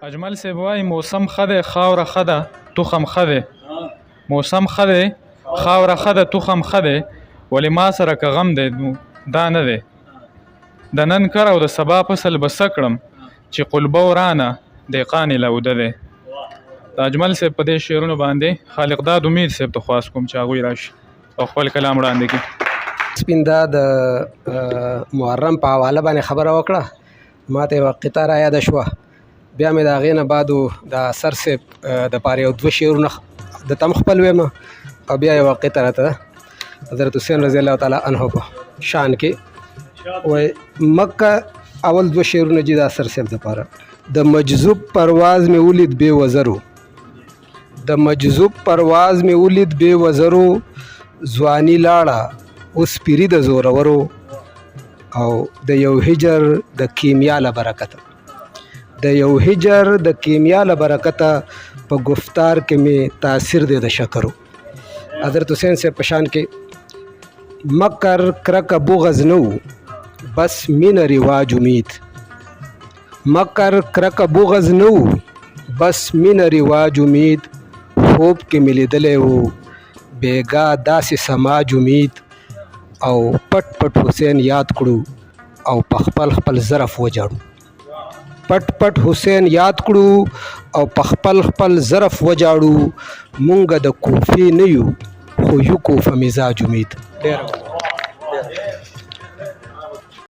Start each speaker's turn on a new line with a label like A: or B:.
A: اجمل صاحب وایي موسم ښه دی خاوره ښه ده تخم ښه دی. موسم ښه دی خاوره ښه ده تخم ښه دی، ولې ما سره که غم دی نو دا نه دی. د نن کر او د سبا فصل به څه کړم چې قلبه ورانه دهقان یې لوده دی. د اجمل صاحب په دې شعرونو باندې خالق داد امید صاحب ته خواست کوم چې هغوی راشي او خپل کلام وړاندې کړي.
B: سپین دا د محرم په حواله باندې خبره وکړه، ما ته یوه قطعه را یاده شوه. بیا مې د هغې نه بعد د سر صاحب دپاره یو دوه شعرونه د تم خپل ویم او بیا یوه قطعه راته حضرت حسین رضی الله تعالی عنه په شان کې وایي مکه اول دوه شعرونه جي د سر صاحب دپاره. د مجذوب پرواز مې ولید بې وزرو، د مجذوب پرواز مې ولید بې وزرو، ځواني لاړه اوس پیري د زورورو، او د یو هجر د کیمیا له برکته، د یو هجر د کیمیا له برکته په گفتار کې مې تاثیر دی د شکرو. حضرت حسین صاحب په شان کې مکر کرک بغض نه و بس مینه رواج امید، مکر کرک بغض نه و بس مینه رواج امید، خوب کې مې لیدلی و بیګا داسې سماج امید، او پټ پټ حسین یاد کړو او په خپل خپل ظرف وجاړو، پټ پټ حسین یاد کړو او په خپل خپل ظرف وجاړو، مونږ د کوفې نه یو خو یو کوفه مزاج امید. ډېره